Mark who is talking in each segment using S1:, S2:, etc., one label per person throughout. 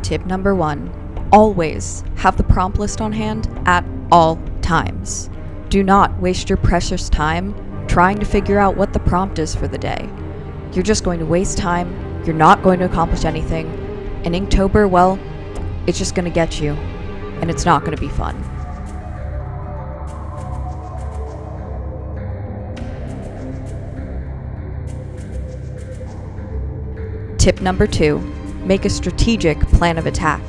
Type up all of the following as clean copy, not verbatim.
S1: Tip number 1, always have the prompt list on hand at all times. Do not waste your precious time trying to figure out what the prompt is for the day. You're just going to waste time, you're not going to accomplish anything, and Inktober, well, it's just going to get you, and it's not going to be fun. Tip number 2, make a strategic plan of attack.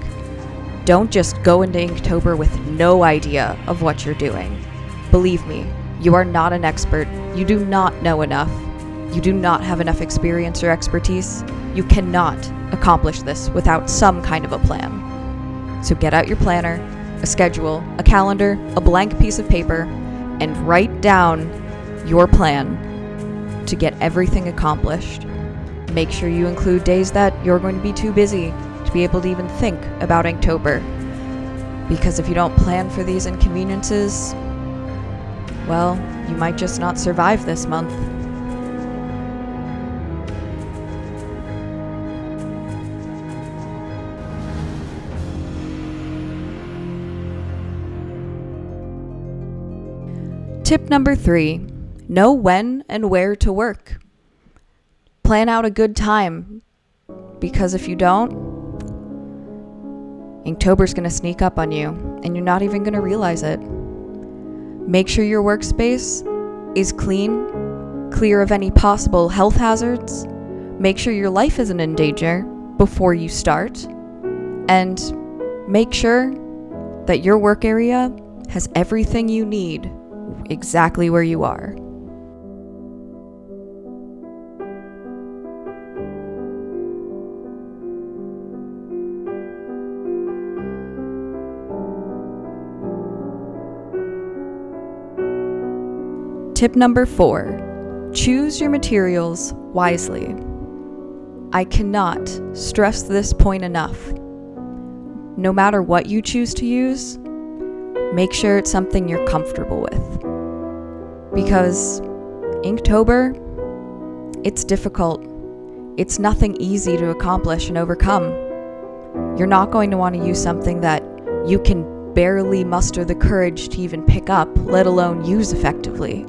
S1: Don't just go into Inktober with no idea of what you're doing. Believe me, you are not an expert. You do not know enough. You do not have enough experience or expertise. You cannot accomplish this without some kind of a plan. So get out your planner, a schedule, a calendar, a blank piece of paper, and write down your plan to get everything accomplished. Make sure you include days that you're going to be too busy to be able to even think about Inktober. Because if you don't plan for these inconveniences, well, you might just not survive this month. Tip number 3, know when and where to work. Plan out a good time, because if you don't, Inktober's going to sneak up on you, and you're not even going to realize it. Make sure your workspace is clean, clear of any possible health hazards. Make sure your life isn't in danger before you start, and make sure that your work area has everything you need exactly where you are. Tip number 4, choose your materials wisely. I cannot stress this point enough. No matter what you choose to use, make sure it's something you're comfortable with. Because Inktober, it's difficult. It's nothing easy to accomplish and overcome. You're not going to want to use something that you can barely muster the courage to even pick up, let alone use effectively.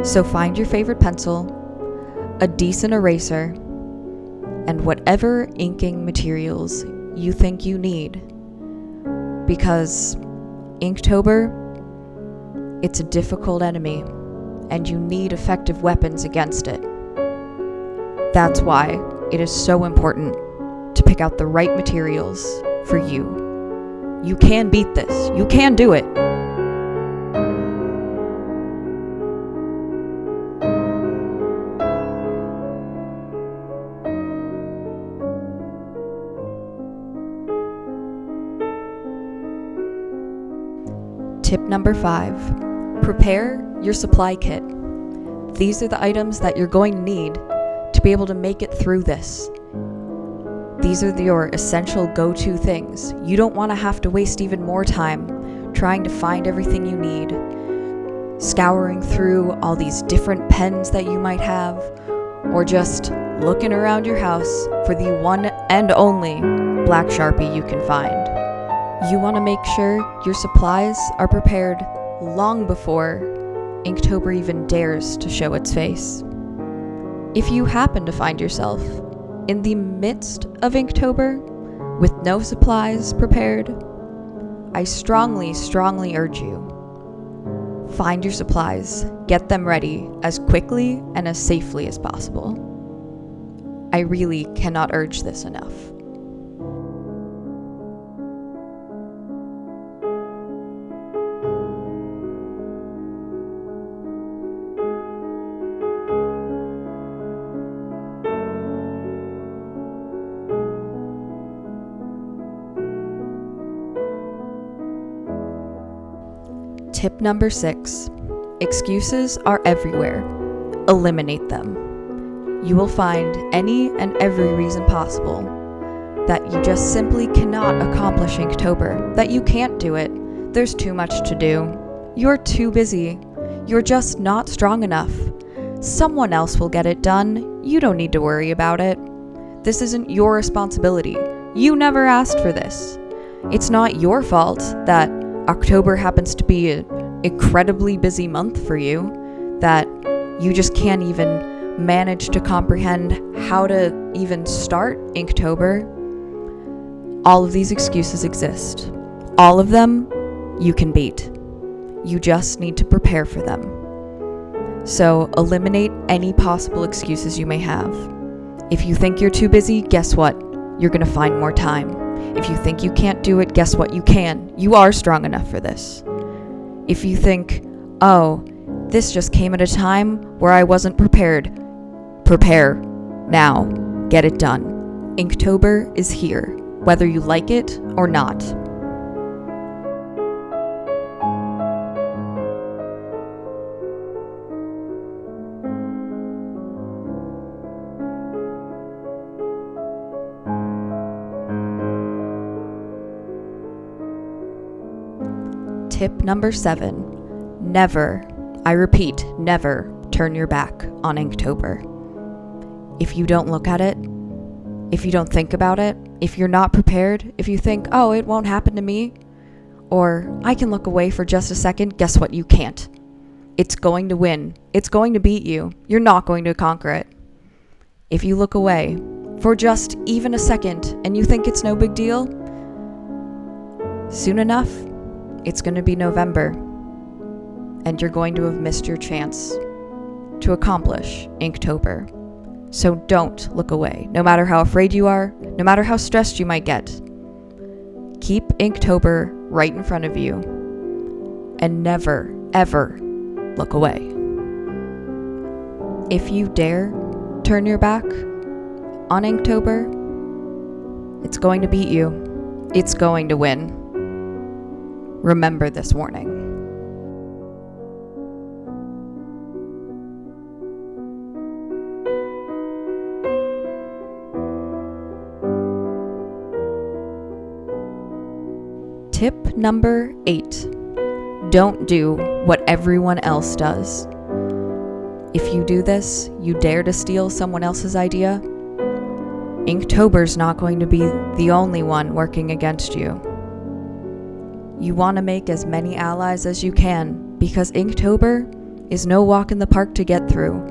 S1: So find your favorite pencil, a decent eraser, and whatever inking materials you think you need. Because Inktober, it's a difficult enemy, and you need effective weapons against it. That's why it is so important to pick out the right materials for you. You can beat this. You can do it. Tip number 5, prepare your supply kit. These are the items that you're going to need to be able to make it through this. These are your essential go-to things. You don't want to have to waste even more time trying to find everything you need, scouring through all these different pens that you might have, or just looking around your house for the one and only black Sharpie you can find. You want to make sure your supplies are prepared long before Inktober even dares to show its face. If you happen to find yourself in the midst of Inktober with no supplies prepared, I strongly urge you, find your supplies, get them ready as quickly and as safely as possible. I really cannot urge this enough. Tip number 6, excuses are everywhere. Eliminate them. You will find any and every reason possible that you just simply cannot accomplish Inktober, that you can't do it, there's too much to do, you're too busy, you're just not strong enough, someone else will get it done, you don't need to worry about it. This isn't your responsibility. You never asked for this. It's not your fault that October happens to be an incredibly busy month for you, that you just can't even manage to comprehend how to even start Inktober. All of these excuses exist. All of them you can beat. You just need to prepare for them. So eliminate any possible excuses you may have. If you think you're too busy, guess what? You're going to find more time. If you think you can't do it, guess what? You can. You are strong enough for this. If you think, oh, this just came at a time where I wasn't prepared, prepare now. Get it done. Inktober is here, whether you like it or not. Tip number 7, never, I repeat, never turn your back on Inktober. If you don't look at it, if you don't think about it, if you're not prepared, if you think, oh, it won't happen to me, or I can look away for just a second, guess what? You can't. It's going to win. It's going to beat you. You're not going to conquer it. If you look away for just even a second and you think it's no big deal, soon enough, it's going to be November, and you're going to have missed your chance to accomplish Inktober. So don't look away, no matter how afraid you are, no matter how stressed you might get. Keep Inktober right in front of you, and never, ever look away. If you dare turn your back on Inktober, it's going to beat you. It's going to win. Remember this warning. Tip number 8. Don't do what everyone else does. If you do this, you dare to steal someone else's idea, Inktober's not going to be the only one working against you. You want to make as many allies as you can, because Inktober is no walk in the park to get through.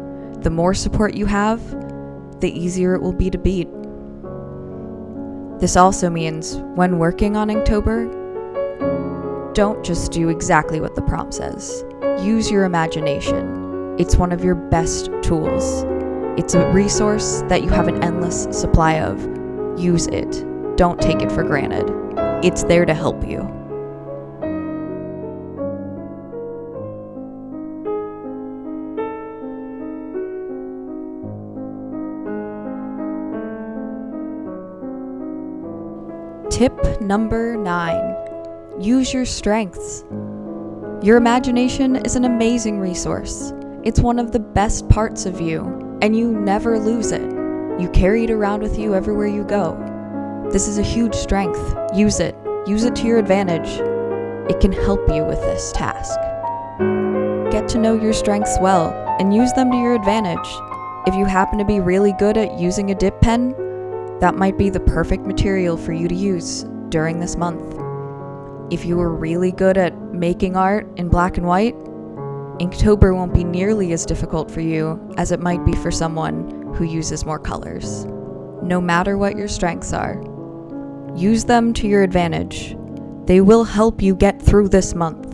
S1: The more support you have, the easier it will be to beat. This also means when working on Inktober, don't just do exactly what the prompt says. Use your imagination. It's one of your best tools. It's a resource that you have an endless supply of. Use it. Don't take it for granted. It's there to help you. Tip number 9. Use your strengths. Your imagination is an amazing resource. It's one of the best parts of you, and you never lose it. You carry it around with you everywhere you go. This is a huge strength. Use it. Use it to your advantage. It can help you with this task. Get to know your strengths well and use them to your advantage. If you happen to be really good at using a dip pen, that might be the perfect material for you to use during this month. If you are really good at making art in black and white, Inktober won't be nearly as difficult for you as it might be for someone who uses more colors. No matter what your strengths are, use them to your advantage. They will help you get through this month.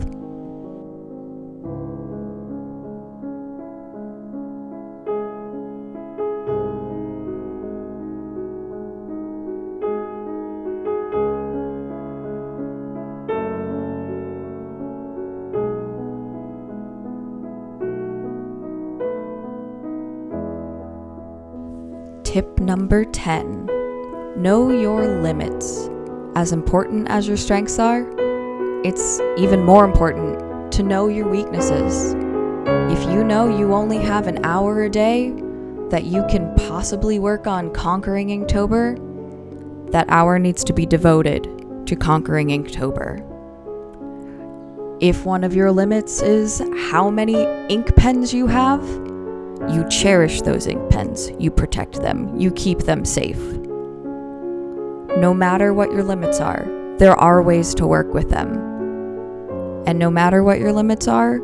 S1: Tip number 10. Know your limits. As important as your strengths are, it's even more important to know your weaknesses. If you know you only have an hour a day that you can possibly work on conquering Inktober, that hour needs to be devoted to conquering Inktober. If one of your limits is how many ink pens you have, you cherish those ink pens, you protect them, you keep them safe. No matter what your limits are, there are ways to work with them. And no matter what your limits are,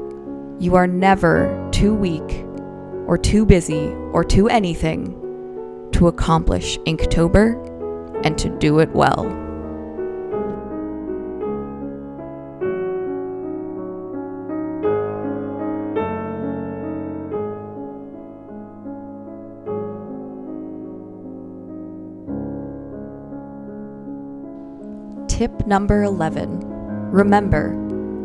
S1: you are never too weak or too busy or too anything to accomplish Inktober and to do it well. Tip number 11. Remember,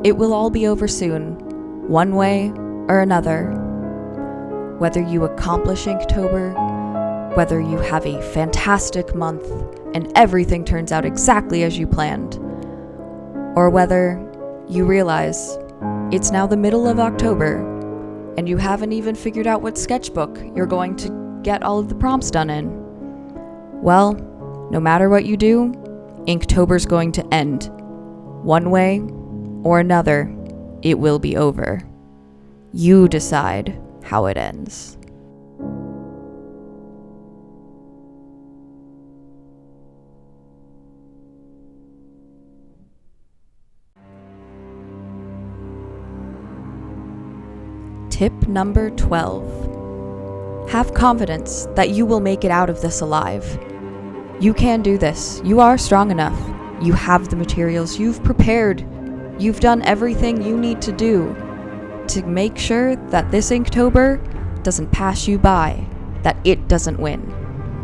S1: it will all be over soon, one way or another. Whether you accomplish Inktober, whether you have a fantastic month and everything turns out exactly as you planned, or whether you realize it's now the middle of October and you haven't even figured out what sketchbook you're going to get all of the prompts done in. Well, no matter what you do, Inktober's going to end. One way or another, it will be over. You decide how it ends. Tip number 12. Have confidence that you will make it out of this alive. You can do this. You are strong enough. You have the materials. You've prepared. You've done everything you need to do to make sure that this Inktober doesn't pass you by, that it doesn't win,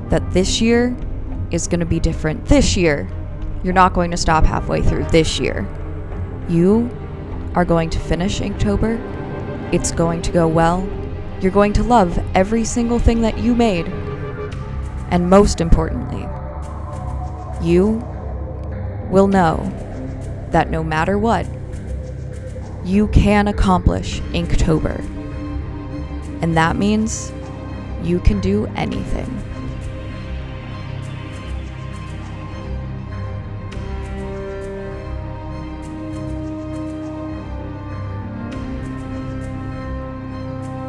S1: that this year is going to be different. This year, you're not going to stop halfway through this year. You are going to finish Inktober. It's going to go well. You're going to love every single thing that you made. And most importantly, you will know that no matter what, you can accomplish Inktober. And that means you can do anything.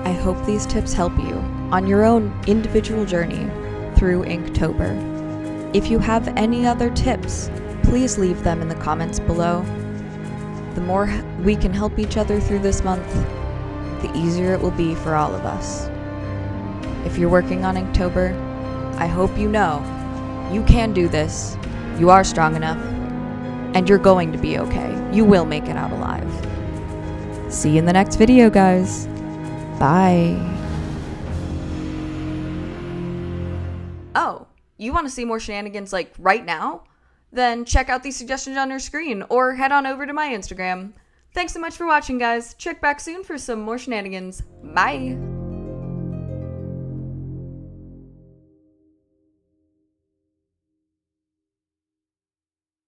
S1: I hope these tips help you on your own individual journey through Inktober. If you have any other tips, please leave them in the comments below. The more we can help each other through this month, the easier it will be for all of us. If you're working on Inktober, I hope you know you can do this, you are strong enough, and you're going to be okay. You will make it out alive. See you in the next video, guys. Bye. Oh, you want to see more shenanigans like right now? Then check out these suggestions on your screen or head on over to my Instagram. Thanks so much for watching, guys. Check back soon for some more shenanigans. Bye.